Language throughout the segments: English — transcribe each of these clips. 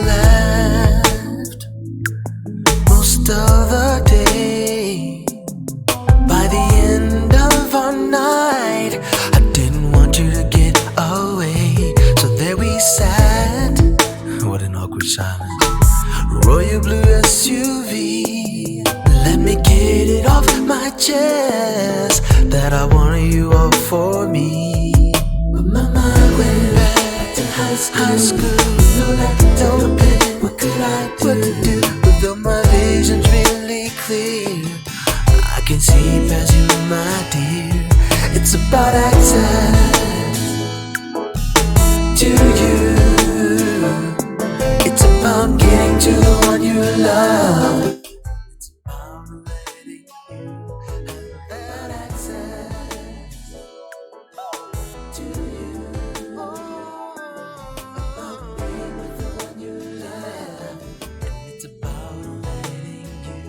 left most of the day. By the end of our night, I didn't want you to get away. So there we sat. What an awkward silence. Royal blue SUV. Let me get it off my chest that I wanted you all for me. But my mind went back to high school. No pen. What could I do? What to do? But though my vision's really clear, I can see past you, my dear. It's about access to you. It's about getting to the one you love. It's about letting you have that access to you. About being with the one you love. It's about letting you.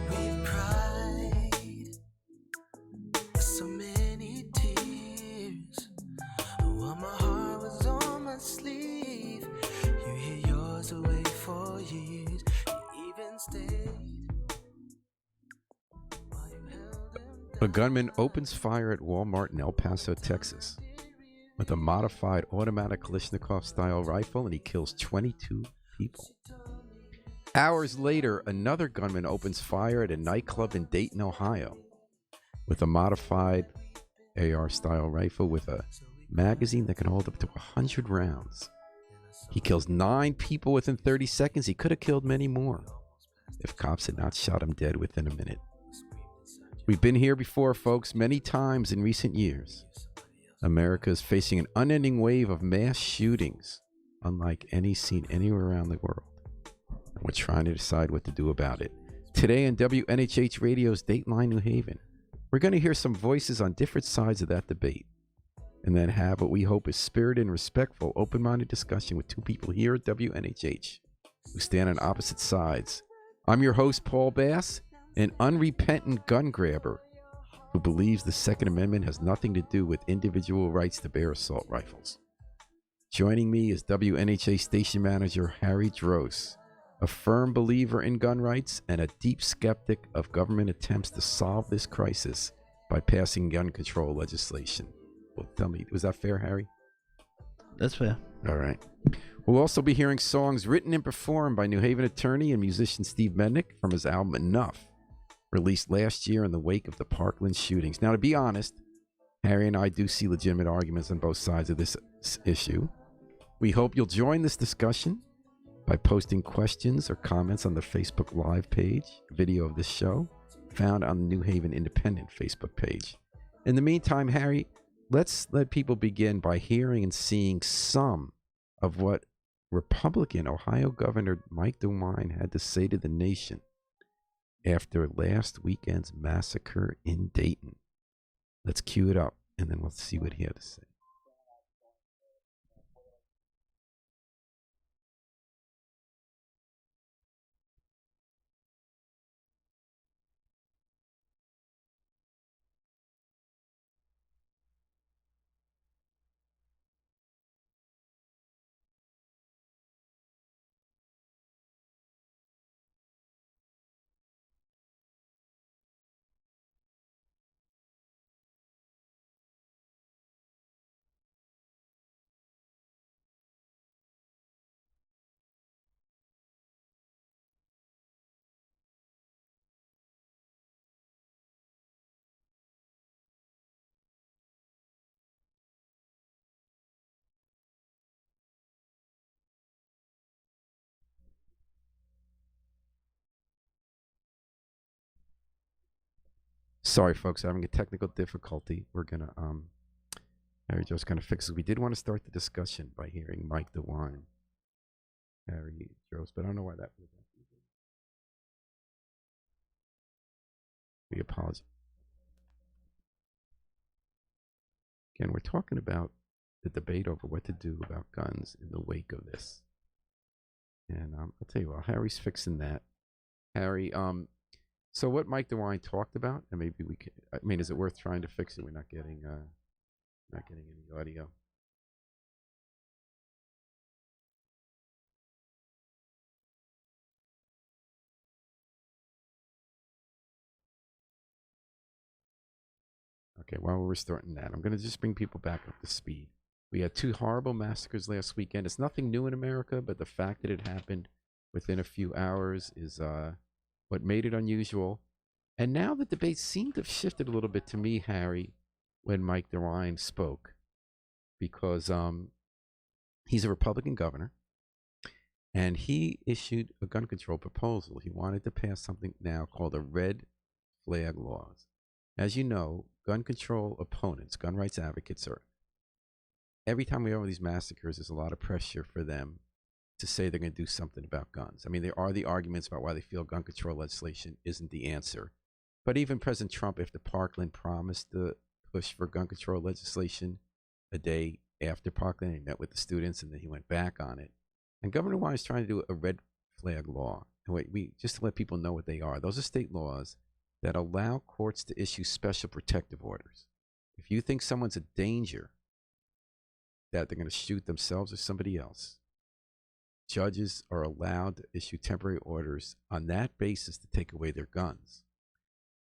We've cried so many tears while my heart was on my sleeve. You hid yours away for years. You even stayed while you held him A gunman opens fire at Walmart in El Paso, Texas, with a modified automatic Kalashnikov-style rifle, and he kills 22 people. Hours later, another gunman opens fire at a nightclub in Dayton, Ohio, with a modified AR-style rifle with a magazine that can hold up to 100 rounds. He kills 9 people within 30 seconds. He could have killed many more if cops had not shot him dead within a minute. We've been here before, folks, many times in recent years. America is facing an unending wave of mass shootings, unlike any seen anywhere around the world. And we're trying to decide what to do about it. Today on WNHH Radio's Dateline New Haven, we're going to hear some voices on different sides of that debate, and then have what we hope is spirited and respectful, open-minded discussion with two people here at WNHH who stand on opposite sides. I'm your host, Paul Bass, an unrepentant gun grabber who believes the Second Amendment has nothing to do with individual rights to bear assault rifles. Joining me is WNHA station manager Harry Dross, a firm believer in gun rights and a deep skeptic of government attempts to solve this crisis by passing gun control legislation. Well, tell me, was that fair, Harry? That's fair. All right. We'll also be hearing songs written and performed by New Haven attorney and musician Steve Mendick from his album Enough, released last year in the wake of the Parkland shootings. Now, to be honest, Harry and I do see legitimate arguments on both sides of this issue. We hope you'll join this discussion by posting questions or comments on the Facebook Live page, video of this show, found on the New Haven Independent Facebook page. In the meantime, Harry, let's let people begin by hearing and seeing some of what Republican Ohio Governor Mike DeWine had to say to the nation after last weekend's massacre in Dayton. Let's cue it up, and then we'll see what he had to say. Sorry, folks, having a technical difficulty. We're going to, Harry just going to fix it. We did want to start the discussion by hearing Mike DeWine, Harry Dross, but I don't know why that was. We apologize. Again, we're talking about the debate over what to do about guns in the wake of this. And I'll tell you what, Harry's fixing that. Harry, so what Mike DeWine talked about, and maybe we can. I mean, is it worth trying to fix it? We're not getting any audio. Okay, while we're starting that, I'm going to just bring people back up to speed. We had 2 horrible massacres last weekend. It's nothing new in America, but the fact that it happened within a few hours is what made it unusual. And now the debate seemed to have shifted a little bit to me, Harry, when Mike DeWine spoke, because he's a Republican governor, and he issued a gun control proposal. He wanted to pass something now called a red flag laws. As you know, gun control opponents, gun rights advocates, are every time we have these massacres, there's a lot of pressure for them to say they're going to do something about guns. I mean, there are the arguments about why they feel gun control legislation isn't the answer. But even President Trump, after Parkland promised to push for gun control legislation a day after Parkland, he met with the students and then he went back on it. And Governor DeWine is trying to do a red flag law. And we just to let people know what they are. Those are state laws that allow courts to issue special protective orders. If you think someone's a danger, that they're going to shoot themselves or somebody else, judges are allowed to issue temporary orders on that basis to take away their guns.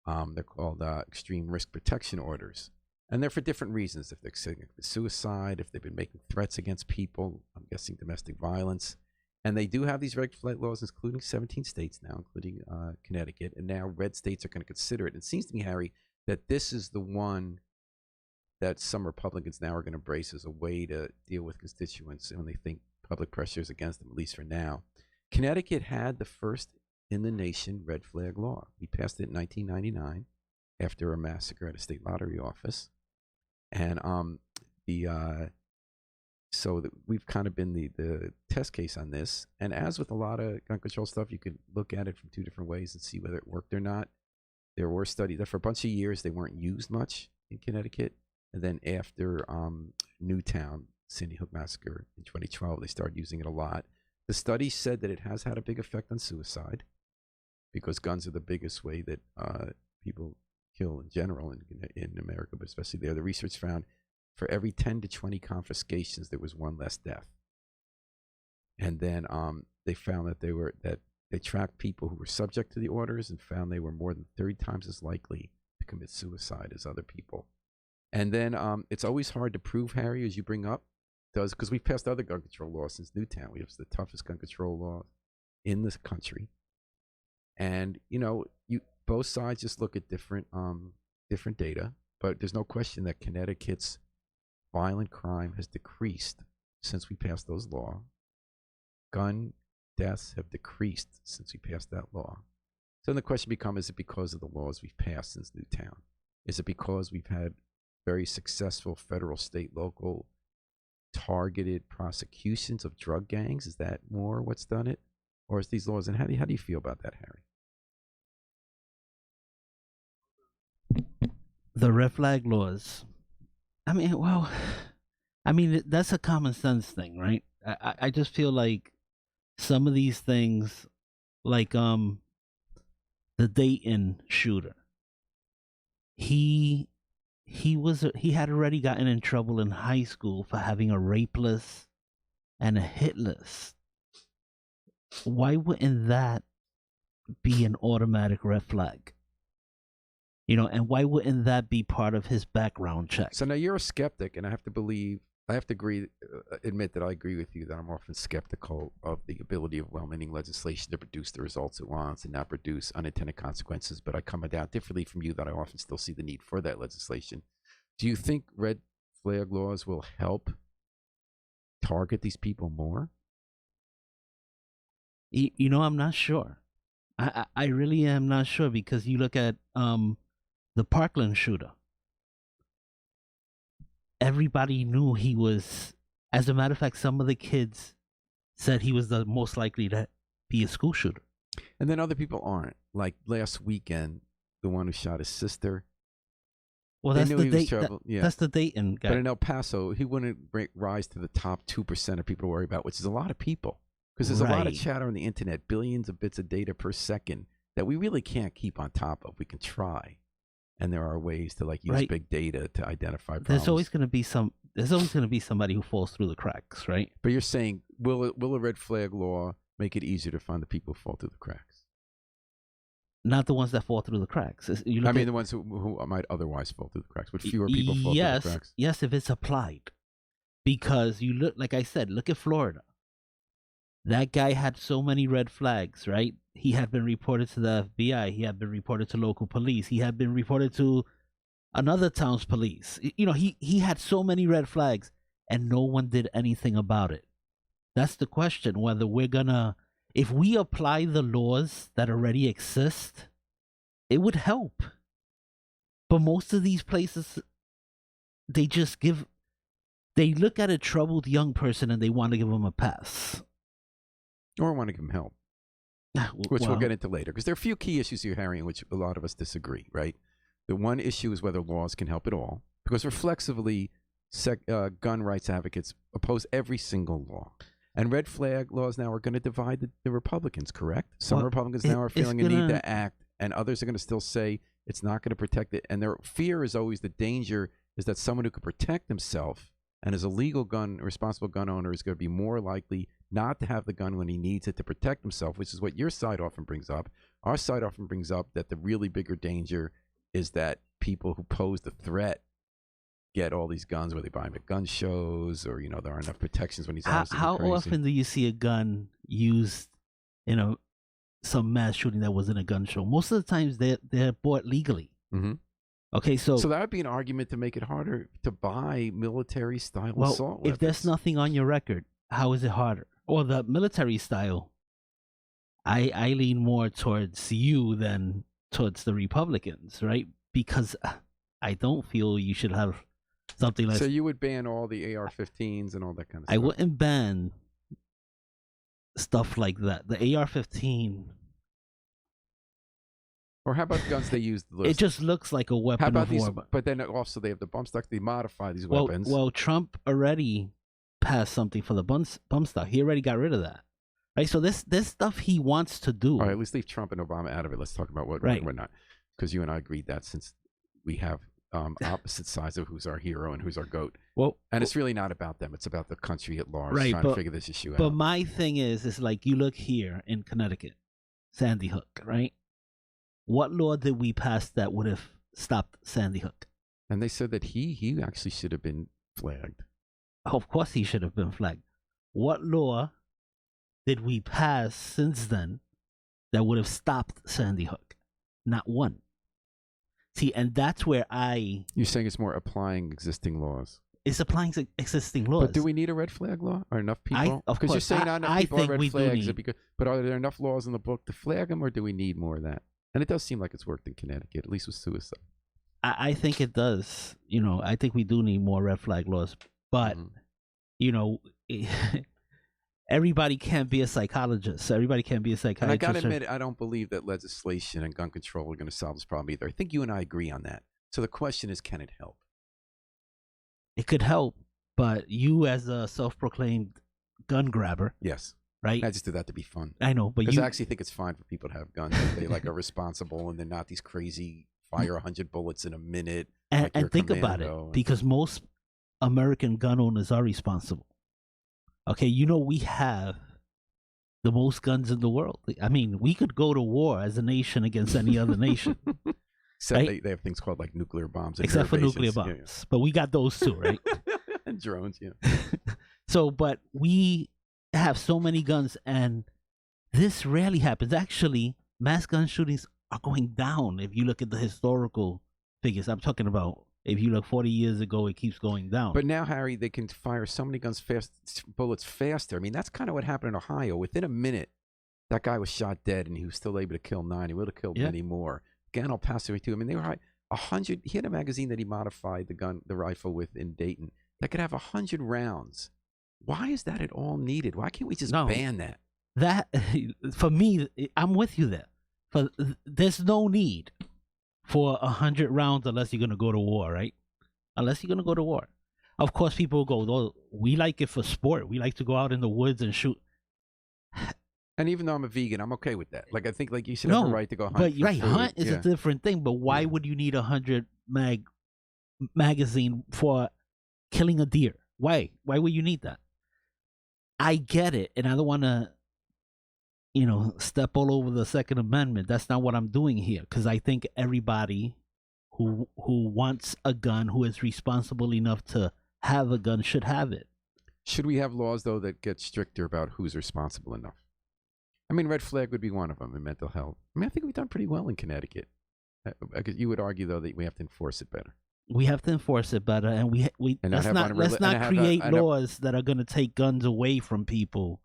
They're called extreme risk protection orders. And they're for different reasons. If they're saying suicide, if they've been making threats against people, I'm guessing domestic violence. And they do have these red flag laws, including 17 states now, including Connecticut. And now red states are going to consider it. And it seems to me, Harry, that this is the one that some Republicans now are going to embrace as a way to deal with constituents when they think public pressure is against them, at least for now. Connecticut had the first in the nation red flag law. We passed it in 1999 after a massacre at a state lottery office. And we've kind of been the test case on this. And as with a lot of gun control stuff, you can look at it from 2 different ways and see whether it worked or not. There were studies that for a bunch of years they weren't used much in Connecticut. And then after Newtown, Sandy Hook massacre in 2012, they started using it a lot. The study said that it has had a big effect on suicide because guns are the biggest way that people kill in general in America, but especially there. The research found for every 10 to 20 confiscations, there was 1 less death. And then they found that they tracked people who were subject to the orders and found they were more than 30 times as likely to commit suicide as other people. And then it's always hard to prove, Harry, as you bring up, because we've passed other gun control laws since Newtown. We have the toughest gun control law in this country. And, both sides just look at different data, but there's no question that Connecticut's violent crime has decreased since we passed those laws. Gun deaths have decreased since we passed that law. So then the question becomes, is it because of the laws we've passed since Newtown? Is it because we've had very successful federal, state, local targeted prosecutions of drug gangs? Is that more what's done it? Or is these laws? And how do you feel about that, Harry? The red flag laws. That's a common sense thing, right? I just feel like some of these things, like the Dayton shooter, he had already gotten in trouble in high school for having a rape list and a hit list. Why wouldn't that be an automatic red flag? And why wouldn't that be part of his background check? So now you're a skeptic, and I have to admit that I agree with you that I'm often skeptical of the ability of well-meaning legislation to produce the results it wants and not produce unintended consequences. But I come down differently from you that I often still see the need for that legislation. Do you think red flag laws will help target these people more? I'm not sure. I really am not sure, because you look at the Parkland shooter. Everybody knew he was. As a matter of fact, some of the kids said he was the most likely to be a school shooter. And then other people aren't. Like last weekend, the one who shot his sister. Well, that's the Dayton guy. But in El Paso, he wouldn't rise to the top 2% of people to worry about, which is a lot of people. Because there's a lot of Right. chatter on the internet, billions of bits of data per second that we really can't keep on top of. We can try. And there are ways to like use Right. big data to identify problems. There's always going to be somebody who falls through the cracks, right? But you're saying, will a red flag law make it easier to find the people who fall through the cracks? Not the ones that fall through the cracks. You look I mean, at- the ones who might otherwise fall through the cracks. Would fewer people fall yes, through the cracks? yes, if it's applied, because you look, like I said, look at Florida. That guy had so many red flags, right? He had been reported to the FBI. He had been reported to local police. He had been reported to another town's police. You know, he had so many red flags, and no one did anything about it. That's the question, whether we're gonna, if we apply the laws that already exist, it would help. But most of these places, they look at a troubled young person and they want to give them a pass. Or want to give them help, which we'll Well, get into later. Because there are a few key issues here, Harry, in which a lot of us disagree, right? The one issue is whether laws can help at all. Because reflexively, gun rights advocates oppose every single law. And red flag laws now are going to divide the Republicans, correct? Some Well, Republicans now are it's feeling a need gonna- to act, and others are going to still say it's not going to protect it. And their fear is always, the danger is that someone who can protect himself and is a legal gun, responsible gun owner, is going to be more likely not to have the gun when he needs it to protect himself, which is what your side often brings up. Our side often brings up that the really bigger danger is that people who pose the threat get all these guns, where they buy them at gun shows, or there aren't enough protections when he's obviously how crazy. often do you see a gun used in some mass shooting that wasn't a gun show? Most of the times they're bought legally. Mhm. Okay, so So that would be an argument to make it harder to buy military style well, assault if there's weapons. nothing on your record, how is it harder? Or the military style, I lean more towards you than towards the Republicans, right? Because I don't feel you should have something like. So you would ban all the AR-15s and all that kind of I stuff. wouldn't ban stuff like that. The AR-15, Or how about guns they use? it just looks like a weapon how about of these? war. But But then also they have the bump stock. They modify these well, weapons. well, Trump already passed something for the bump stock. He already got rid of that, right? So this stuff he wants to do. All right, let's leave Trump and Obama out of it. Let's talk about what Right. we're not, because you and I agreed that, since we have opposite sides of who's our hero and who's our goat, Well, and it's really not about them. It's about the country at large, Right, trying to but- figure this issue but out. my thing is like, you look here in Connecticut, Sandy Hook, right? What law did we pass that would have stopped Sandy Hook? And they said that he actually should have been flagged. Of course, he should have been flagged. What law did we pass since then that would have stopped Sandy Hook? Not one. See, and that's where You're saying it's more applying existing laws. it's applying to existing laws. But do we need a red flag law? Are enough people? of Because you're course, saying not enough I people are think red we do flags. need- But are there enough laws in the book to flag them, or do we need more of that? And it does seem like it's worked in Connecticut, at least with suicide. I think it does. I think we do need more red flag laws. But Mhm. everybody can't be a psychologist. Everybody can't be a And psychiatrist. I got to admit, I don't believe that legislation and gun control are going to solve this problem either. I think you and I agree on that. So the question is, can it help? It could help, but you, as a self-proclaimed gun grabber, Yes. right? I just did that to be fun. I know, but Because you I actually think it's fine for people to have guns if they are responsible and they're not these crazy fire 100 bullets in a minute. and, like you're a and think about commando. it, because most American gun owners are responsible. Okay, we have the most guns in the world. I mean, we could go to war as a nation against any other nation, Except right? they have things called like nuclear bombs. And except for air nuclear bases. bombs. But we got those too, right? Yeah. And drones, yeah. So, but we have so many guns, and this rarely happens. Actually, mass gun shootings are going down. If you look at the historical figures, I'm talking about, if you look 40 years ago, it keeps going down. But now, Harry, they can fire so many bullets faster. I mean, that's kind of what happened in Ohio. Within a minute, that guy was shot dead, and he was still able to kill 9. He would have killed Yeah. many more. Again, El Paso too. I mean, they were high. 100. He had a magazine that he modified the rifle with in Dayton that could have 100 rounds. Why is that at all needed? Why can't we just No. ban that? that, for me, I'm with you there. There's no need for 100 rounds unless you're going to go to war, right? Unless you're going to go to war. Of course, people go, oh, we like it for sport. We like to go out in the woods and shoot. And even though I'm a vegan, I'm okay with that. Like I think like you should have a right to go hunt. But for right, food. hunt is a different thing. But why Yeah. would you need 100 magazine for killing a deer? Why? Why would you need that? I get it, and I don't want to, step all over the Second Amendment. That's not what I'm doing here, because I think everybody who wants a gun, who is responsible enough to have a gun, should have it. Should we have laws though that get stricter about who's responsible enough? I mean, red flag would be one of them in mental health. I mean, I think we've done pretty well in Connecticut. You would argue though that we have to enforce it better. We have to enforce it better, and let's not create laws that are going to take guns away from people.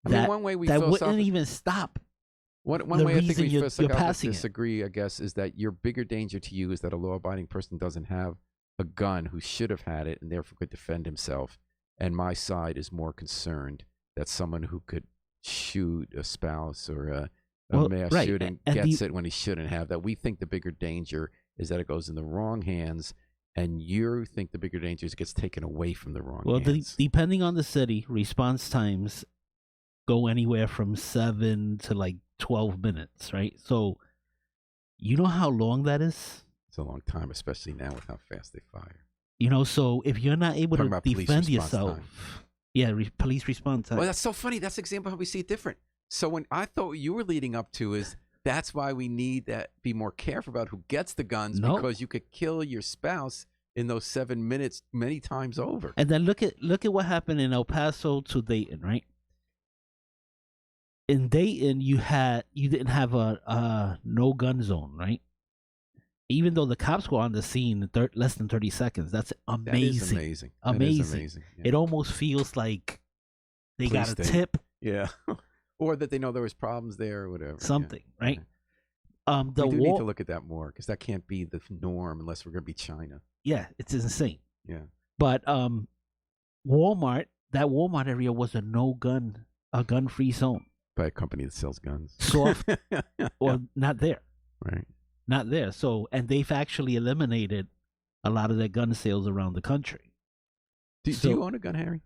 I mean, one way we that wouldn't even stop. One way I think we philosophically disagree, I guess, is that your bigger danger to you is that a law-abiding person doesn't have a gun who should have had it and therefore could defend himself. And my side is more concerned that someone who could shoot a spouse or a mass shooting gets it when he shouldn't have. That we think the bigger danger is that it goes in the wrong hands, and you think the bigger danger is it gets taken away from the wrong hands. Well, depending on the city, response times go anywhere from 7 to like 12 minutes, right? So you know how long that is? It's a long time, especially now with how fast they fire. So if you're not able to defend yourself, police response time. Well, that's so funny. That's an example of how we see it different. So when I thought what you were leading up to is that's why we need to be more careful about who gets the guns, because you could kill your spouse in those 7 minutes many times over. And then look at what happened in El Paso to Dayton, right? In Dayton, you didn't have a no gun zone, right? Even though the cops were on the scene in less than 30 seconds. That's amazing. That is amazing. Amazing. That is amazing. Yeah. It almost feels like they got a tip. Yeah. Or that they know there was problems there or whatever. Something, right? Yeah. We do need to look at that more, because that can't be the norm unless we're going to be China. Yeah, it's insane. Yeah. But Walmart area was a gun-free zone. By a company that sells guns. Soft, or not there. Right. Not there. So, and they've actually eliminated a lot of their gun sales around the country. Do you own a gun, Harry?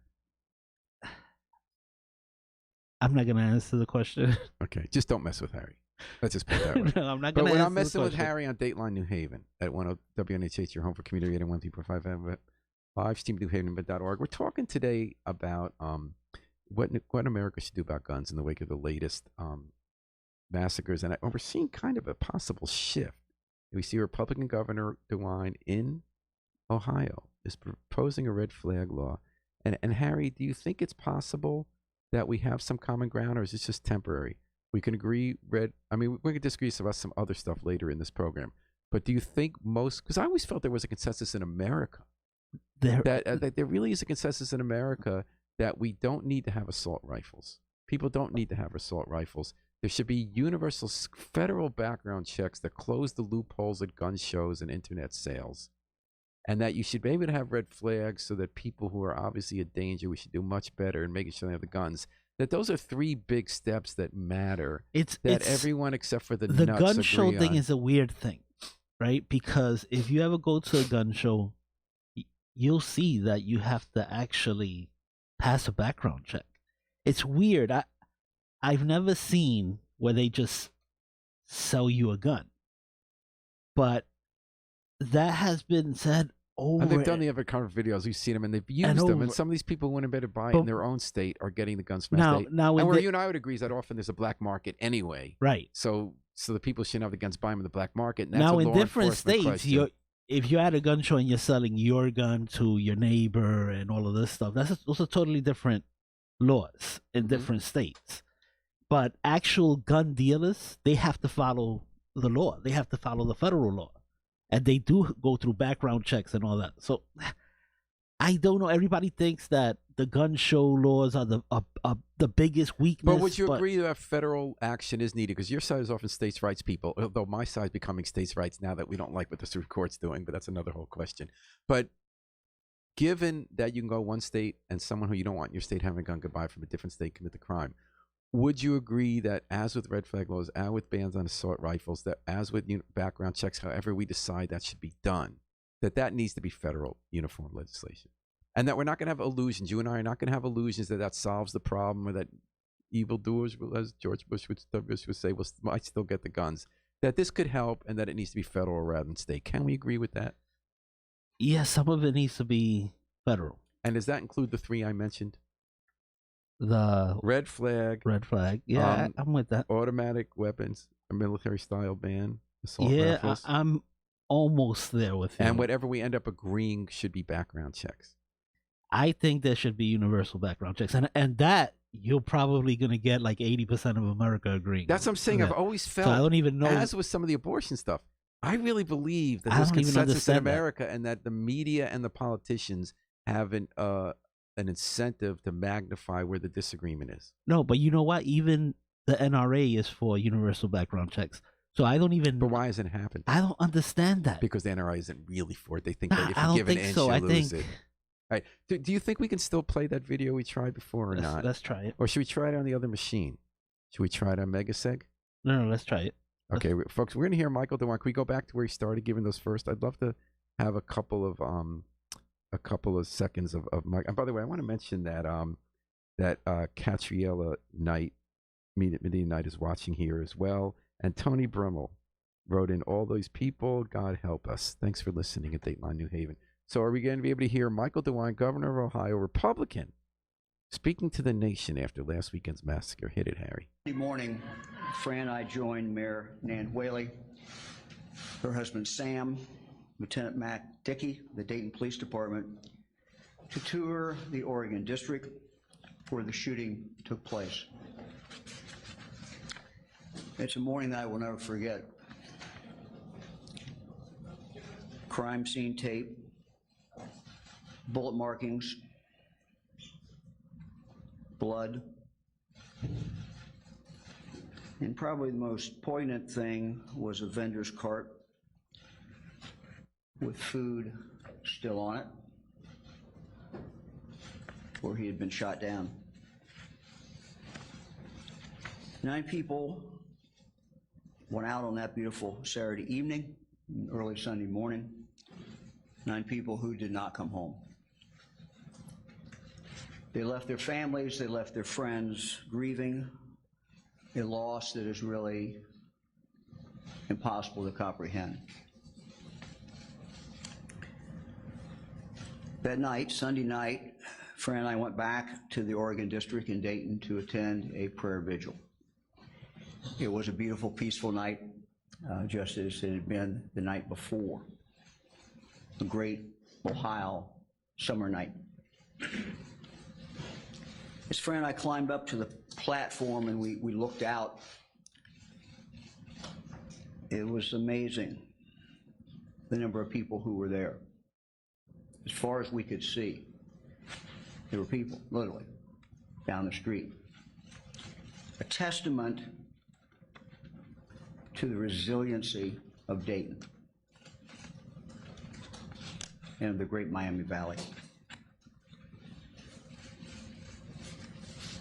I'm not going to answer the question. Okay, just don't mess with Harry. Let's just put it that way. No, I'm not going to answer the question. But when I'm messing with Harry on Dateline New Haven at 10 WNHH, your home for community radio 103.5 live stream newhaven.org. We're talking today about what America should do about guns in the wake of the latest massacres, and we're seeing kind of a possible shift. We see Republican Governor DeWine in Ohio is proposing a red flag law. And Harry, do you think it's possible that we have some common ground, or is this just temporary? We can agree we can disagree about some other stuff later in this program. But do you think because I always felt there was a consensus in America that there really is a consensus in America that we don't need to have assault rifles. People don't need to have assault rifles. There should be universal federal background checks that close the loopholes at gun shows and internet sales. And that you should be able to have red flags so that people who are obviously a danger, we should do much better in making sure they have the guns. That those are 3 big steps that matter. It's everyone except for the gun show thing is a weird thing, right? Because if you ever go to a gun show, you'll see that you have to actually pass a background check. It's weird. I've never seen where they just sell you a gun, but that has been said over. And they've done the other kind of videos. We've seen them, and they've used them. And some of these people who went and better buy it in their own state are getting the guns from that state. And where you and I would agree is that often there's a black market anyway. Right. So the people shouldn't have the guns, buy them in the black market. And that's now, a in different states, question. If you're at a gun show and you're selling your gun to your neighbor and all of this stuff, those are totally different laws in different states. But actual gun dealers, they have to follow the law. They have to follow the federal law. And they do go through background checks and all that. So I don't know. Everybody thinks that the gun show laws are the biggest weakness. But would you agree that federal action is needed? Because your side is often states' rights people, although my side is becoming states' rights now that we don't like what the Supreme Court's doing, but that's another whole question. But given that you can go one state and someone who you don't want in your state having a gun could buy from a different state commit the crime, would you agree that as with red flag laws, as with bans on assault rifles, that as with background checks, however we decide that should be done, that needs to be federal uniform legislation? And that we're not going to have illusions. You and I are not going to have illusions that solves the problem, or that evildoers, as George Bush would say, will might still get the guns. That this could help, and that it needs to be federal rather than state. Can we agree with that? Yeah, some of it needs to be federal. And does that include the three I mentioned? The red flag. Yeah, I'm with that. Automatic weapons, a military style ban, assault Yeah, rifles. I'm almost there with you. And whatever we end up agreeing should be background checks. I think there should be universal background checks, and that you're probably going to get like 80% of America agreeing. That's what I'm saying. I've always felt. So I don't even know. As with some of the abortion stuff, I really believe that I there's don't even consensus in understand that. America, and that the media and the politicians have an incentive to magnify where the disagreement is. No, but you know what? Even the NRA is for universal background checks. So I don't even. But why hasn't it happened? I don't understand that. Because the NRA isn't really for it. They think Nah, that if I you don't give an think inch, so. you I lose think- it. All right. Do you think we can still play that video we tried before or not? Let's try it. Or should we try it on the other machine? Should we try it on Megaseg? No, let's try it. Okay, folks, we're going to hear Michael DeWine. Can we go back to where he started giving those first? I'd love to have a couple of seconds of Mike. And by the way, I want to mention that Catriella Knight, Media Knight, is watching here as well. And Tony Brummel wrote in, all those people, God help us. Thanks for listening at Dateline New Haven. So are we going to be able to hear Michael DeWine, governor of Ohio, Republican, speaking to the nation after last weekend's massacre? Hit it, Harry. Good morning. Fran and I joined Mayor Nan Whaley, her husband Sam, Lieutenant Mac Dickey, the Dayton Police Department, to tour the Oregon District where the shooting took place. It's a morning that I will never forget. Crime scene tape, bullet markings, blood. And probably the most poignant thing was a vendor's cart with food still on it, where he had been shot down. 9 people went out on that beautiful Saturday evening, early Sunday morning. 9 people who did not come home. They left their families, they left their friends grieving a loss that is really impossible to comprehend. That night, Sunday night, Fran and I went back to the Oregon District in Dayton to attend a prayer vigil. It was a beautiful, peaceful night, just as it had been the night before. A great Ohio summer night. As Fran and I climbed up to the platform and we looked out, it was amazing the number of people who were there. As far as we could see, there were people, literally, down the street. A testament to the resiliency of Dayton and the great Miami Valley.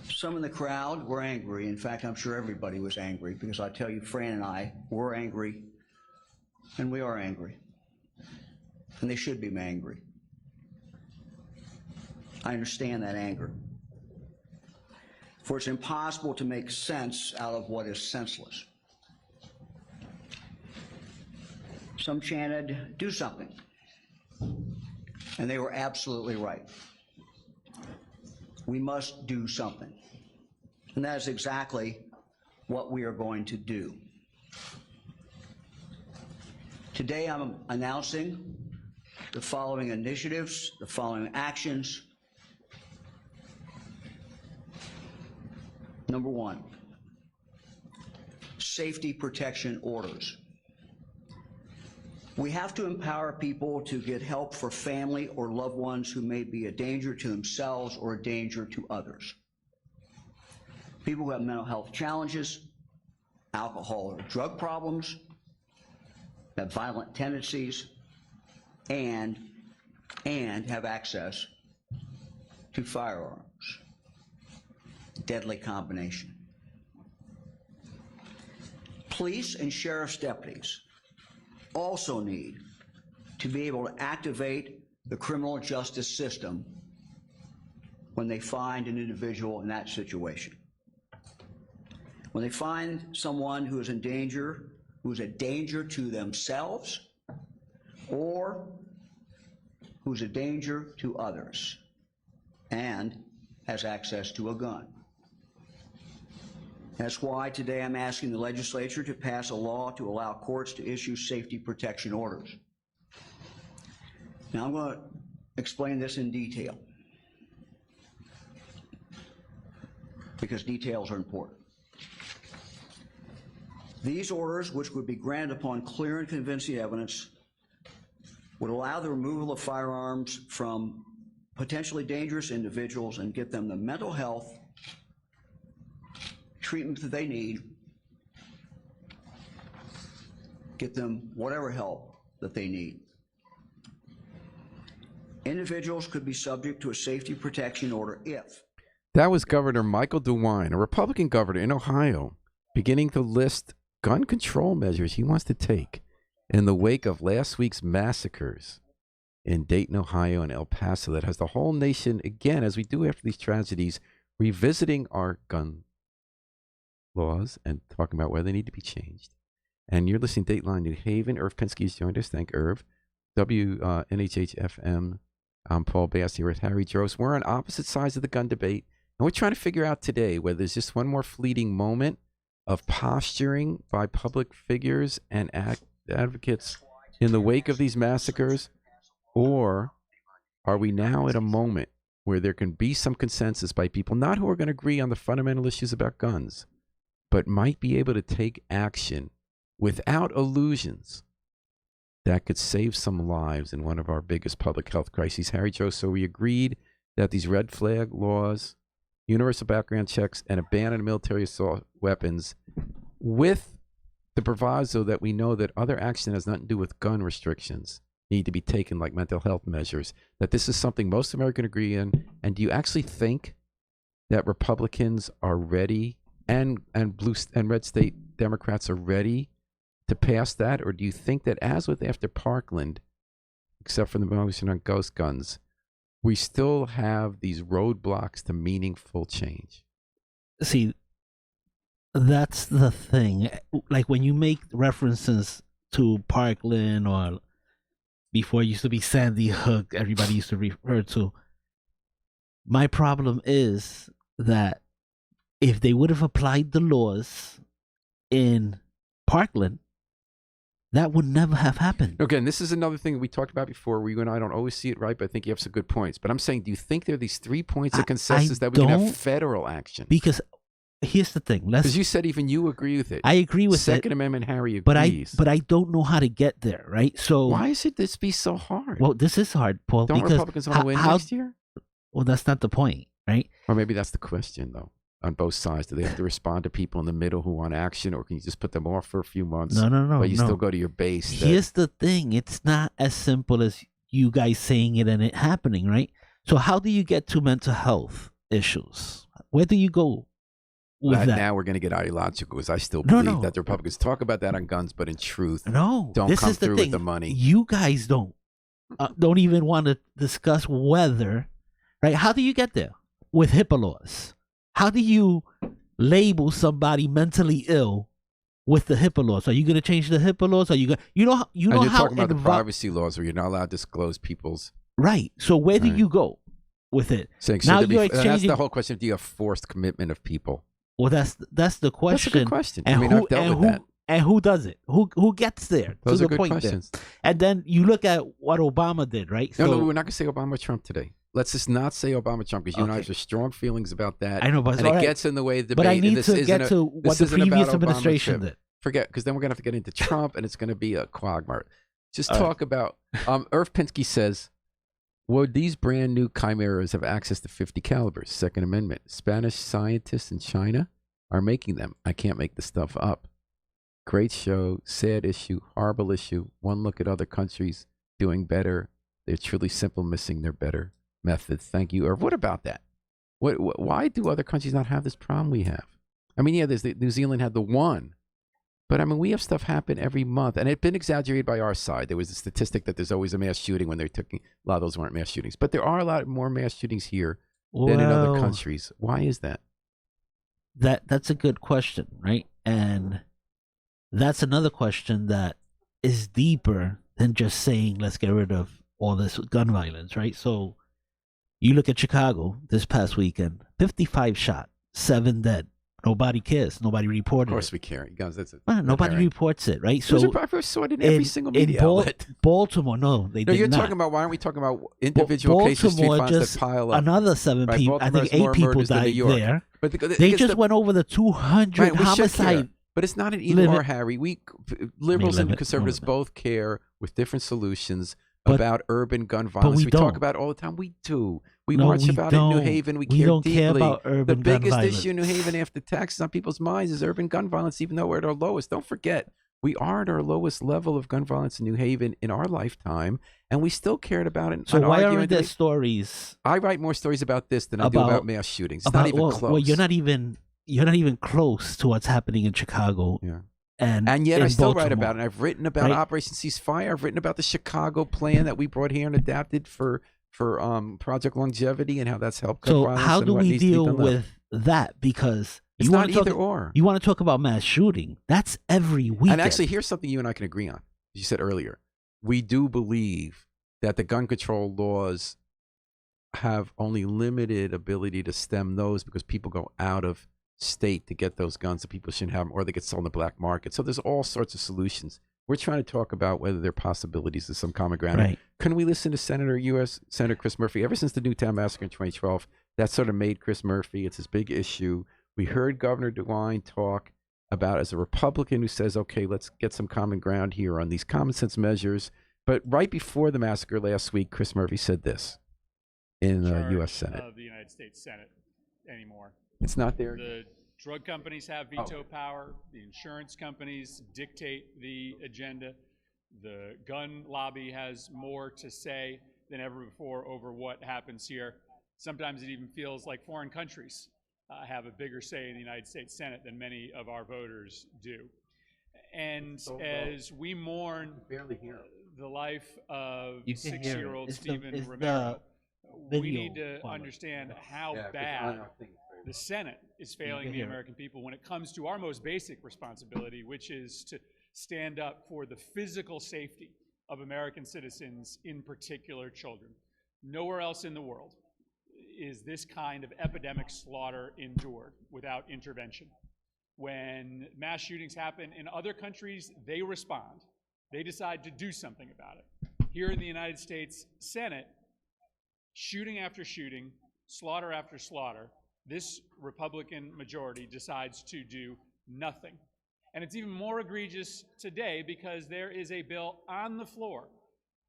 Some in the crowd were angry. In fact, I'm sure everybody was angry, because I tell you, Fran and I were angry, and we are angry. And they should be angry. I understand that anger. For it's impossible to make sense out of what is senseless. Some chanted, do something. And they were absolutely right. We must do something. And that is exactly what we are going to do. Today I'm announcing the following initiatives, the following actions. Number 1, safety protection orders. We have to empower people to get help for family or loved ones who may be a danger to themselves or a danger to others. People who have mental health challenges, alcohol or drug problems, have violent tendencies, and have access to firearms. Deadly combination. Police and sheriff's deputies also need to be able to activate the criminal justice system when they find an individual in that situation. when they find someone who is in danger, who's a danger to themselves or who's a danger to others and has access to a gun. That's why today I'm asking the legislature to pass a law to allow courts to issue safety protection orders. Now I'm going to explain this in detail because details are important. These orders, which would be granted upon clear and convincing evidence, would allow the removal of firearms from potentially dangerous individuals and get them the mental health treatment that they need, get them whatever help that they need. Individuals could be subject to a safety protection order if That was Governor Michael DeWine, a Republican governor in Ohio, beginning to list gun control measures he wants to take in the wake of last week's massacres in Dayton, Ohio, and El Paso that has the whole nation, again, as we do after these tragedies, revisiting our gun laws and talking about whether they need to be changed. And you're listening to Dateline New Haven. Irv Pinsky has joined us. Thank Irv. WNHH-FM. I'm Paul Bass here with Harry Drost. We're on opposite sides of the gun debate, and we're trying to figure out today whether there's just one more fleeting moment of posturing by public figures and advocates in the wake of these massacres, or are we now at a moment where there can be some consensus by people, not who are going to agree on the fundamental issues about guns, but might be able to take action without illusions that could save some lives in one of our biggest public health crises. Harry Joe, so we agreed that these red flag laws, universal background checks, and a ban on military assault weapons, with the proviso that we know that other action that has nothing to do with gun restrictions need to be taken, like mental health measures, that this is something most Americans agree in. And do you actually think that Republicans are ready and blue and red state Democrats are ready to pass that? Or do you think that, as with after Parkland, except for the motion on ghost guns, we still have these roadblocks to meaningful change? See, that's the thing. Like when you make references to Parkland, or before it used to be Sandy Hook, everybody used to refer to. My problem is that if they would have applied the laws in Parkland, that would never have happened. Again, this is another thing we talked about before, where you and I don't always see it right, but I think you have some good points. But I'm saying, do you think there are these 3 points of consensus that we can have federal action? Because here's the thing. Because you said even you agree with it. I agree with Second it. Amendment, Harry agrees. But I don't know how to get there, right? So why is it this be so hard? Well, this is hard, Paul. Don't because Republicans want to win next year? Well, that's not the point, right? Or maybe that's the question, though. On both sides, do they have to respond to people in the middle who want action, or can you just put them off for a few months? No. But you still go to your base. Here's the thing. It's not as simple as you guys saying it and it happening, right? So how do you get to mental health issues? Where do you go with that? Now we're going to get ideological, because I still believe that the Republicans talk about that on guns, but in truth, don't come through with the money. You guys don't even want to discuss whether, right? How do you get there with HIPAA laws? How do you label somebody mentally ill with the HIPAA laws? Are you going to change the HIPAA laws? Are you going? You know and you're how talking about the privacy laws, where you're not allowed to disclose people's right. So where do you go with it? Saying, now you're exchanging. That's the whole question. Do you have forced commitment of people? Well, that's the question. That's a good question. And I've dealt with that. And who does it? Who gets there? Those to are the good point questions. there. And then you look at what Obama did, right? No, we're not going to say Obama or Trump today. Let's just not say Obama Trump, because you and I have strong feelings about that. I know, but it gets in the way of the debate. But I need to get to what the previous about administration did. Forget, because then we're going to have to get into Trump, and it's going to be a quagmire. Just talk about, Irv Pinsky says, would these brand new chimeras have access to 50 calibers? Second Amendment. Spanish scientists in China are making them. I can't make this stuff up. Great show, sad issue, horrible issue. One look at other countries doing better. They're truly simple, missing their better methods. Thank you, Irv. What about that? Why do other countries not have this problem we have? I mean, yeah, New Zealand had the one. But I mean, we have stuff happen every month, and it's been exaggerated by our side. There was a statistic that there's always a mass shooting when they're taking. A lot of those weren't mass shootings, but there are a lot more mass shootings here than in other countries. Why is that? That's a good question, right? And that's another question that is deeper than just saying let's get rid of all this gun violence, right? So you look at Chicago this past weekend, 55 shot, 7 dead. Nobody cares. Nobody Of reported course it. we care. You guys, that's Nobody reports it, right? So So I saw it in every single media outlet. Baltimore, no, they No, did you're not. talking about, why aren't we talking about individual cases, street Baltimore violence just that pile up? another 7 Right, people. I Baltimore's think 8 more people murders than New died York. there. But They just went over the 200 right, we should homicide. care. But it's not an either or, Harry. Liberals and limit- conservatives limit. both care with different solutions But- about urban gun violence. we We don't. talk about it all the time. We do. We No, march we about it in New don't. Haven. We We care don't deeply. care about urban the gun biggest violence. issue in New Haven after taxes on people's minds is urban gun violence, even though we're at our lowest. Don't forget, we are at our lowest level of gun violence in New Haven in our lifetime, and we still cared about it. So and why arguing aren't there that- stories I write more stories about this than I do about mass shootings. It's not even close. Well, you're not even close to what's happening in Chicago. Yeah. And yet I in still write Baltimore. about it. I've written about Right. Operation Ceasefire. I've written about the Chicago plan that we brought here and adapted for Project Longevity and how that's helped cut So violence how and do what we needs to be deal done left. with that? Because It's you not want to either talk, or. You want to talk about mass shooting? That's every weekend. And actually, here's something you and I can agree on. You said earlier, we do believe that the gun control laws have only limited ability to stem those because people go out of state to get those guns that people shouldn't have them, or they get sold in the black market. So there's all sorts of solutions. We're trying to talk about whether there are possibilities of some common ground. Right. Couldn't we listen to U.S. Senator Chris Murphy? Ever since the Newtown massacre in 2012, that sort of made Chris Murphy. It's his big issue. We heard Governor DeWine talk about, as a Republican who says, okay, let's get some common ground here on these common sense measures. But right before the massacre last week, Chris Murphy said this in the U.S. Senate. Of the United States Senate anymore. It's not there. The drug companies have veto power. The insurance companies dictate the agenda. The gun lobby has more to say than ever before over what happens here. Sometimes it even feels like foreign countries have a bigger say in the United States Senate than many of our voters do. And as we mourn the life of You can hear it. 6-year-old It's the- Stephen it's the Romero, we video need to quality. understand how bad the Senate is failing the hear it. American people when it comes to our most basic responsibility, which is to stand up for the physical safety of American citizens, in particular children. Nowhere else in the world is this kind of epidemic slaughter endured without intervention. When mass shootings happen in other countries, they respond. They decide to do something about it. Here in the United States Senate, shooting after shooting, slaughter after slaughter, this Republican majority decides to do nothing. And it's even more egregious today because there is a bill on the floor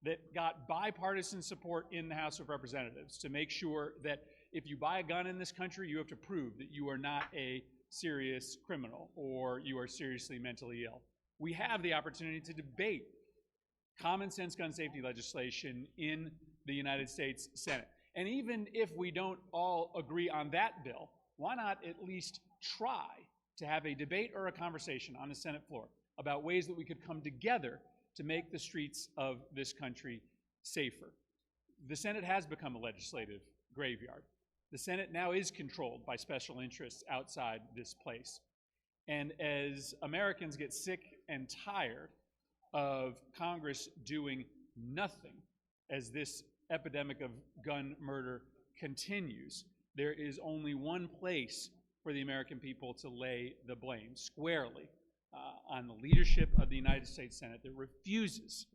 that got bipartisan support in the House of Representatives to make sure that if you buy a gun in this country, you have to prove that you are not a serious criminal or you are seriously mentally ill. We have the opportunity to debate common sense gun safety legislation in the United States Senate. And even if we don't all agree on that bill, why not at least try to have a debate or a conversation on the Senate floor about ways that we could come together to make the streets of this country safer? The Senate has become a legislative graveyard. The Senate now is controlled by special interests outside this place. And as Americans get sick and tired of Congress doing nothing as this epidemic of gun murder continues, there is only one place for the American people to lay the blame squarely on the leadership of the United States Senate that refuses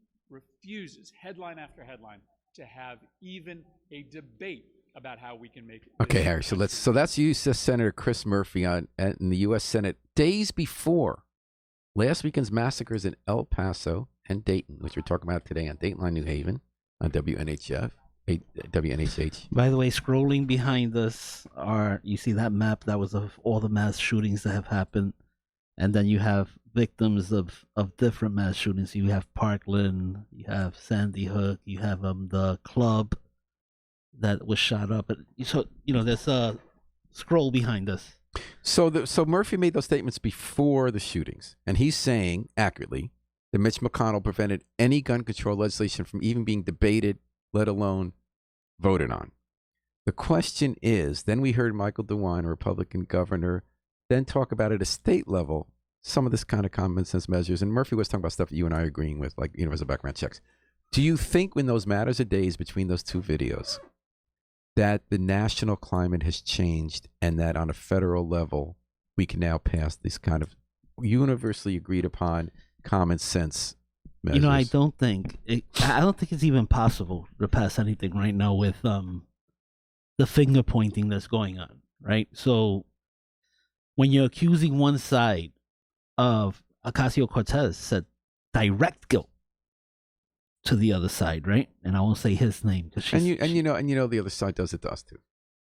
headline after headline to have even a debate about how we can make it. Okay, Harry. So that's U.S. Senator Chris Murphy in the U.S. Senate days before last weekend's massacres in El Paso and Dayton, which we're talking about today on Dateline New Haven on WNHF, WNHH. By the way, scrolling behind us you see that map that was of all the mass shootings that have happened, and then you have victims of different mass shootings. You have Parkland, you have Sandy Hook, you have the club that was shot up. So there's a scroll behind us. So Murphy made those statements before the shootings, and he's saying accurately that Mitch McConnell prevented any gun control legislation from even being debated, let alone voted on. The question is, then we heard Michael DeWine, a Republican governor, then talk about at a state level some of this kind of common sense measures. And Murphy was talking about stuff that you and I are agreeing with, like universal background checks. Do you think when those matters of days between those two videos that the national climate has changed and that on a federal level we can now pass these kind of universally agreed upon common sense measures? I don't think it's even possible to pass anything right now with the finger pointing that's going on, right? So when you're accusing one side of Ocasio-Cortez said direct guilt to the other side, right? And I won't say his name because you know the other side does it to us too.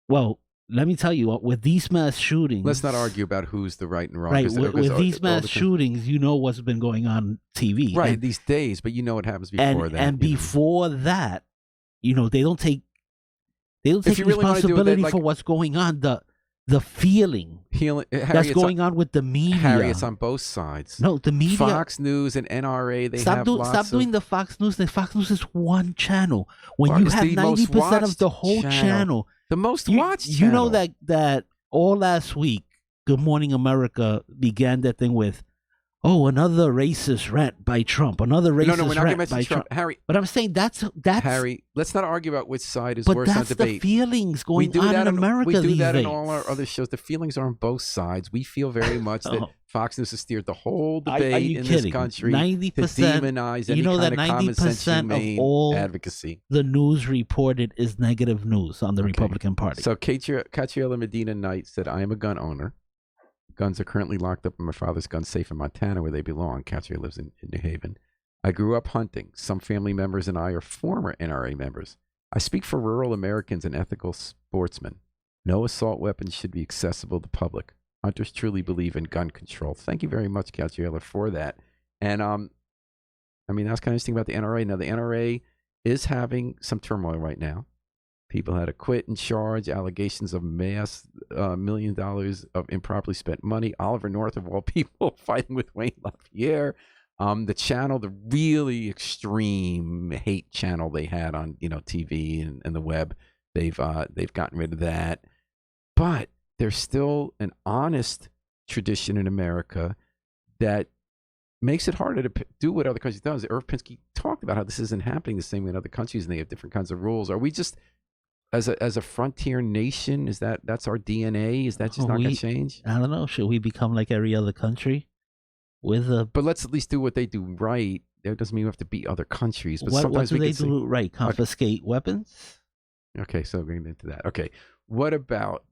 Well, let me tell you, with these mass shootings, let's not argue about who's the right and wrong. Right, with these mass shootings, you know what's been going on TV, right? And these days, but you know what happens before that. And before that, they don't take if you really responsibility like, for what's going on. The feeling that's going on with the media. Harry, it's on both sides. No, the media. Fox News and NRA, stop doing the Fox News. The Fox News is one channel. When you have 90% of the whole channel. The most watched channel. You know that all last week, Good Morning America began that thing with, another racist rant by Trump. Another racist we're not rant by Trump. Harry. But I'm saying that's Harry, let's not argue about which side is but worse on that's debate. The feelings going on in America We do these that days. in all our other shows. The feelings are on both sides. We feel very much that Fox News has steered the whole debate in this country 90%, to demonize any kind of common sense humane of all advocacy. The news reported is negative news on the Republican Party. So Catriella Medina Knight said, I am a gun owner. Guns are currently locked up in my father's gun safe in Montana, where they belong. Catriella lives in New Haven. I grew up hunting. Some family members and I are former NRA members. I speak for rural Americans and ethical sportsmen. No assault weapons should be accessible to the public. Hunters truly believe in gun control. Thank you very much, Catriella, for that. And that's kind of interesting about the NRA. Now, the NRA is having some turmoil right now. People had to quit and charge, allegations of mass $1 million of improperly spent money. Oliver North, of all people, fighting with Wayne LaPierre. The channel, the really extreme hate channel they had on TV and the web, they've gotten rid of that. But there's still an honest tradition in America that makes it harder to do what other countries do. Irv Pinsky talked about how this isn't happening the same way in other countries, and they have different kinds of rules. Are we just as a frontier nation, that's our DNA? Is that just not going to change? I don't know. Should we become like every other country? But let's at least do what they do right. That doesn't mean we have to beat other countries. But what sometimes do they do right? Confiscate weapons? Okay, so we're getting into that. Okay, what about?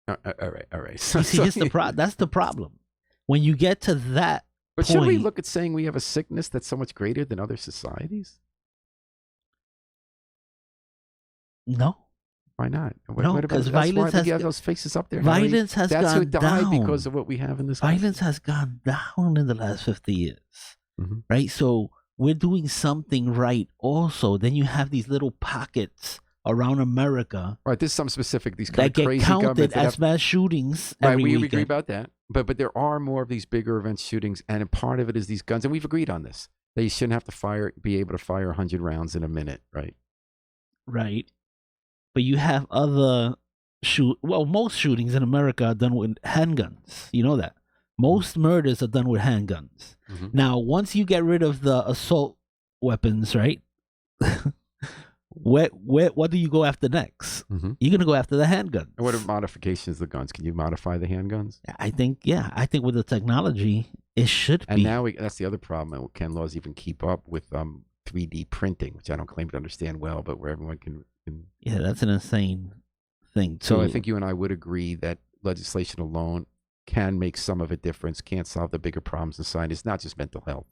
All right. So, that's the problem. When you get to that but point, should we look at saying we have a sickness that's so much greater than other societies? No. Why not? No, because violence has have those faces up there. Violence has that's gone who died down because of what we have in this. Violence has gone down in the last 50 years, right? So we're doing something right. Also, then you have these little pockets around America. Right. This is something specific. These kind that of crazy get counted governments as mass shootings. Right. We weekend. agree about that. But there are more of these bigger event shootings, and a part of it is these guns, and we've agreed on this. That you shouldn't have to be able to fire 100 rounds in a minute, right? Right. But you have other most shootings in America are done with handguns. You know that. Most murders are done with handguns. Mm-hmm. Now, once you get rid of the assault weapons, right? What do you go after next? Mm-hmm. You're going to go after the handguns. And what are modifications of the guns? Can you modify the handguns? I think with the technology, it should be. And now that's the other problem. Can laws even keep up with 3D printing, which I don't claim to understand well, but where everyone can. Yeah, that's an insane thing too. So I think you and I would agree that legislation alone can make some of a difference, can't solve the bigger problems in society. It's not just mental health.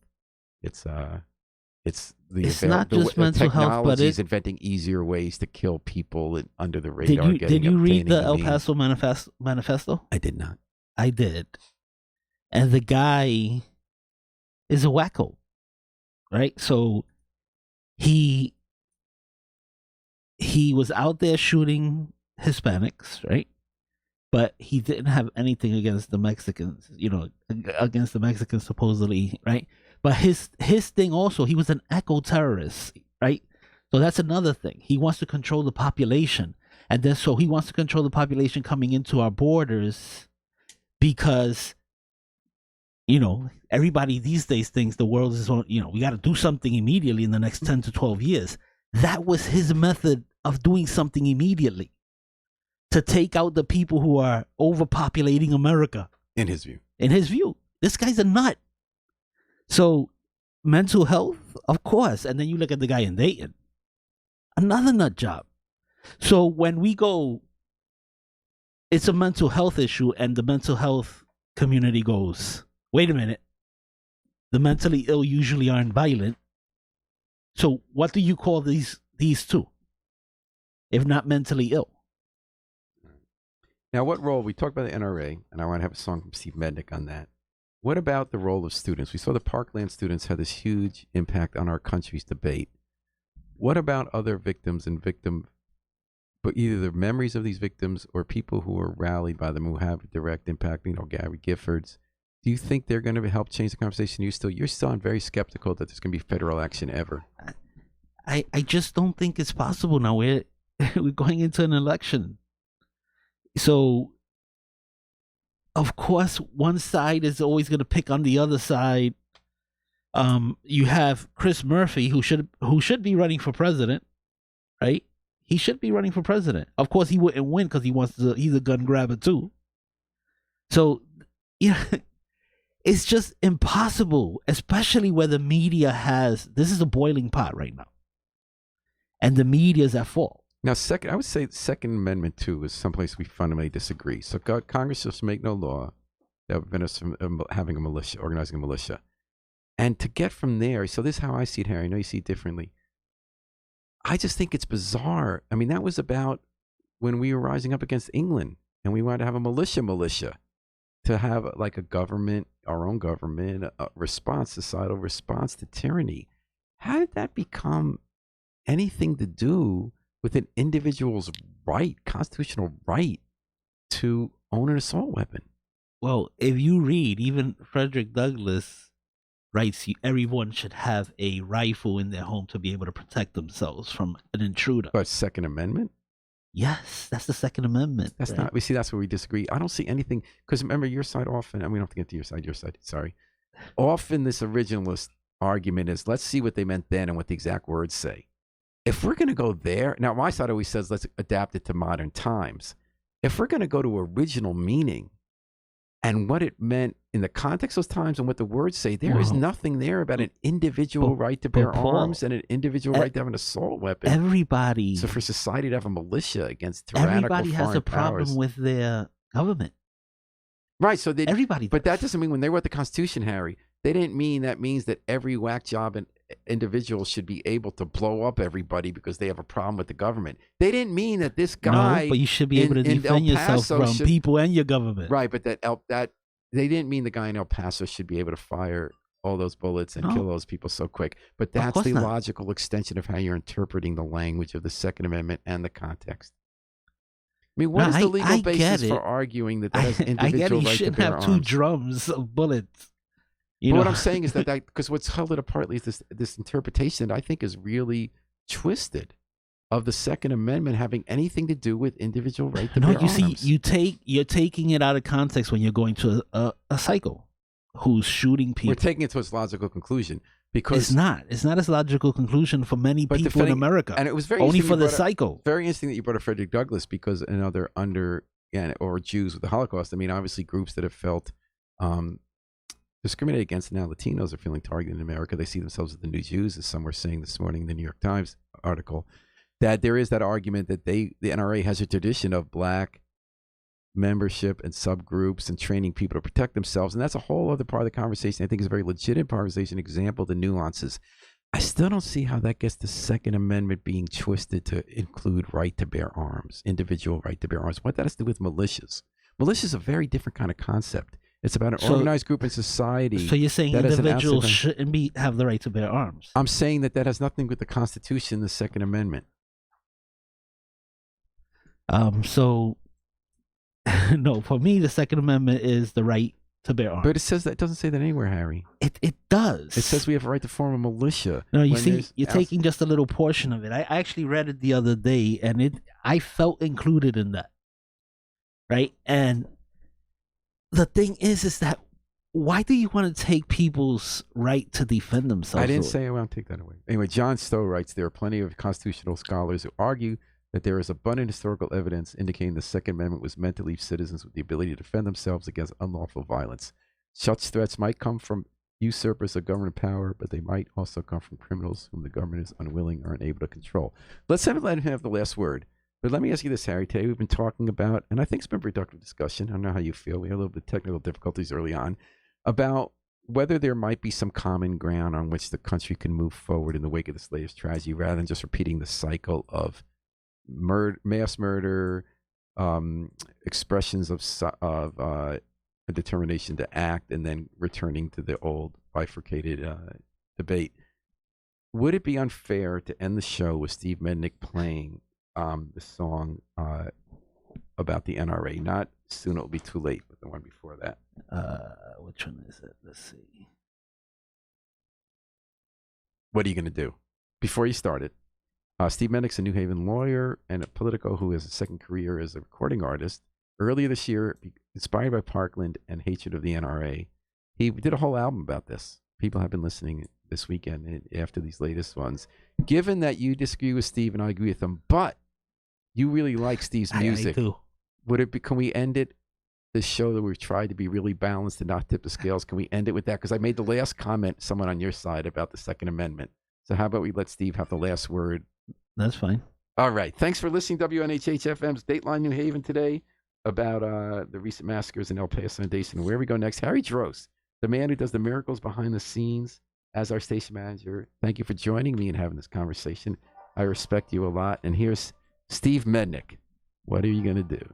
It's not just mental health, but it's inventing easier ways to kill people under the radar. Did you read the El Paso manifesto? I did not. I did, and the guy is a wacko, right? So he was out there shooting Hispanics, right? But he didn't have anything against the Mexicans, against the Mexicans supposedly, right? But his thing also, he was an eco-terrorist, right? So that's another thing. He wants to control the population. And then so he wants to control the population coming into our borders because everybody these days thinks the world is on. We got to do something immediately in the next 10 to 12 years. That was his method of doing something immediately, to take out the people who are overpopulating America. In his view. This guy's a nut. So mental health, of course. And then you look at the guy in Dayton, another nut job. So when we go, it's a mental health issue, and the mental health community goes, wait a minute, the mentally ill usually aren't violent. So what do you call these two, if not mentally ill? Now, what role, we talked about the NRA, and I want to have a song from Steve Mednick on that. What about the role of students? We saw the Parkland students had this huge impact on our country's debate. What about other victims and but either the memories of these victims or people who are rallied by them who have a direct impact, Gary Giffords? Do you think they're going to help change the conversation? You're still very skeptical that there's going to be federal action ever. I just don't think it's possible now. We're going into an election. So, of course, one side is always going to pick on the other side. You have Chris Murphy, who should be running for president, right? He should be running for president. Of course, he wouldn't win because he's a gun grabber too. So, it's just impossible, especially where the media this is a boiling pot right now, and the media is at fault. Now, I would say the Second Amendment, too, is someplace we fundamentally disagree. So Congress should make no law that would prevent us from having a militia, organizing a militia. And to get from there, so this is how I see it, Harry. I know you see it differently. I just think it's bizarre. I mean, that was about when we were rising up against England, and we wanted to have a militia, to have like a government, our own government, a societal response to tyranny. How did that become anything to do with an individual's constitutional right to own an assault weapon? Well, if you read, even Frederick Douglass writes, everyone should have a rifle in their home to be able to protect themselves from an intruder. But Second Amendment? Yes, that's the Second Amendment. That's not, that's where we disagree. I don't see anything, because remember, your side often, and we don't have to get to your side, sorry. Often this originalist argument is, let's see what they meant then and what the exact words say. If we're going to go there, now my side always says let's adapt it to modern times. If we're going to go to original meaning and what it meant in the context of those times and what the words say, there is nothing there about an individual right to bear arms and an individual right to have an assault weapon. Everybody. So for society to have a militia against tyrannical everybody has foreign a problem powers, with their government. Right. So everybody. But that doesn't mean when they wrote the Constitution, Harry, they didn't mean that means that every whack job and individual should be able to blow up everybody because they have a problem with the government. They didn't mean that this guy. No, but you should be able to defend yourself from people and your government. Right, but that they didn't mean the guy in El Paso should be able to fire all those bullets and kill those people so quick. But that's the logical extension of how you're interpreting the language of the Second Amendment and the context. I mean, what is the legal basis for arguing that has individual right to bear arms? You shouldn't have 2 drums of bullets. But what I'm saying is that because what's held it apart is this interpretation that I think is really twisted of the Second Amendment having anything to do with individual right to bear arms. No, you see, you're taking it out of context when you're going to a psycho who's shooting people. We're taking it to its logical conclusion because it's not its logical conclusion for many people in America, and it was very only for the psycho. Very interesting that you brought up Frederick Douglass because another or Jews with the Holocaust. I mean, obviously groups that have felt discriminated against, and now Latinos are feeling targeted in America. They see themselves as the new Jews, as some were saying this morning in the New York Times article, that there is that argument that the NRA has a tradition of black membership and subgroups and training people to protect themselves. And that's a whole other part of the conversation. I think is a very legitimate conversation, example, the nuances. I still don't see how that gets the Second Amendment being twisted to include right to bear arms, individual right to bear arms. What that has to do with militias. Militias is a very different kind of concept. It's about an organized group in society. So you're saying individuals shouldn't have the right to bear arms? I'm saying that has nothing with the Constitution, the Second Amendment. So, no, for me, the Second Amendment is the right to bear arms. But it doesn't say that anywhere, Harry. It does. It says we have a right to form a militia. No, you see, you're taking just a little portion of it. I actually read it the other day, and I felt included in that. Right? And the thing is that why do you want to take people's right to defend themselves? I didn't say I want to take that away. Anyway, John Stowe writes, there are plenty of constitutional scholars who argue that there is abundant historical evidence indicating the Second Amendment was meant to leave citizens with the ability to defend themselves against unlawful violence. Such threats might come from usurpers of government power, but they might also come from criminals whom the government is unwilling or unable to control. Let him have the last word. But let me ask you this, Harry. Today we've been talking about, and I think it's been a productive discussion. I don't know how you feel. We had a little bit of technical difficulties early on about whether there might be some common ground on which the country can move forward in the wake of this latest tragedy, rather than just repeating the cycle of mass murder, expressions of a determination to act, and then returning to the old bifurcated debate. Would it be unfair to end the show with Steve Mednick playing the song about the NRA? Not Soon It'll Be Too Late, but the one before that. Which one is it? Let's see. What are you going to do? Before you started, Steve Mednick's a New Haven lawyer and a Politico who has a second career as a recording artist. Earlier this year, inspired by Parkland and hatred of the NRA, he did a whole album about this. People have been listening this weekend after these latest ones. Given that you disagree with Steve and I agree with him, but you really like Steve's music, I do. would it be? Can we end it? This show that we've tried to be really balanced and not tip the scales. Can we end it with that? Because I made the last comment, someone on your side, about the Second Amendment. So how about we let Steve have the last word? That's fine. All right. Thanks for listening to WNHH-FM's Dateline New Haven today about the recent massacres in El Paso and Dayton. Where we go next, Harry Drost, the man who does the miracles behind the scenes as our station manager. Thank you for joining me and having this conversation. I respect you a lot. And here's Steve Mednick. What are you going to do?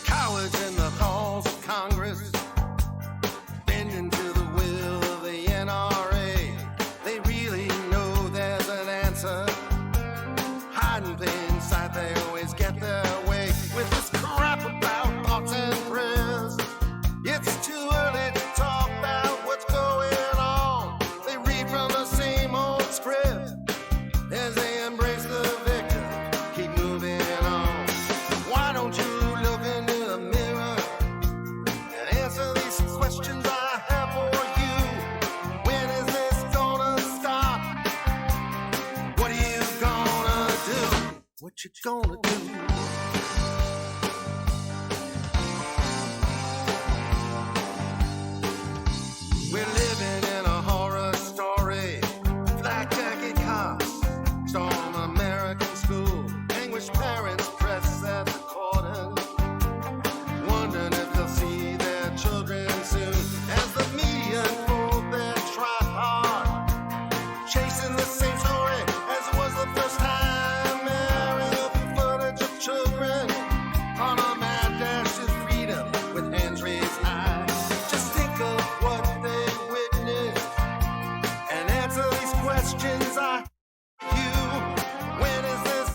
Cowards in the halls of Congress, bending to the will of the NRA. They really know there's an answer. Hiding plain sight, they always get their way with this crap about thoughts and prayers. It's too early to talk about what's going on. They read from the same old script as they embrace the victim. Keep moving on. Why don't you look into the mirror and answer these questions I have for you? When is this gonna stop? What are you gonna do? What you gonna do? We're living in a horror story. Black jacket cops storm American school. Anguished parents press at the corner, wondering if they'll see their children soon. As the media unfold their tripod, chasing the same story as it was the first time, airing open footage of children on a mad dash to freedom with hands raised high. Just think of what they witnessed and answer these questions I you. When is this?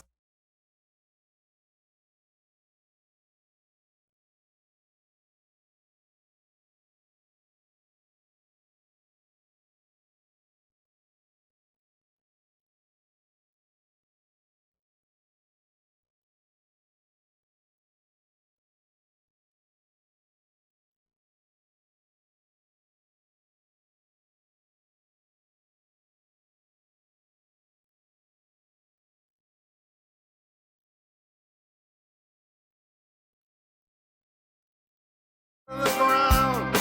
The ground.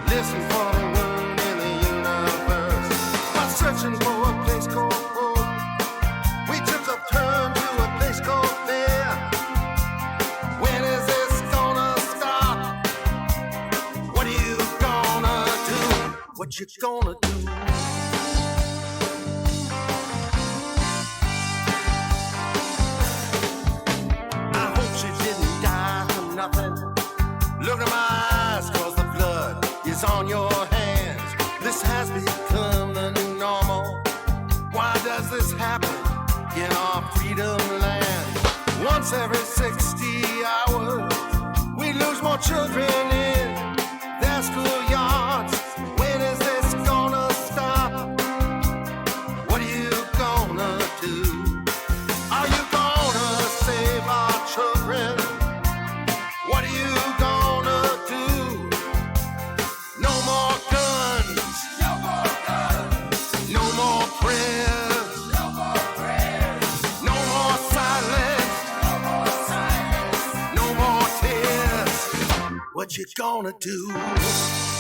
Listen for the wound in the universe. While searching for a place called hope, we took a turn to a place called fear. When is this gonna stop? What are you gonna do? What you gonna do? I hope she didn't die from nothing. Look at my eyes, cause the blood is on your hands. This has become the new normal. Why does this happen in our freedom land? Once every 60 hours, we lose more children in their schoolyards. When is this gonna stop? what you gonna do?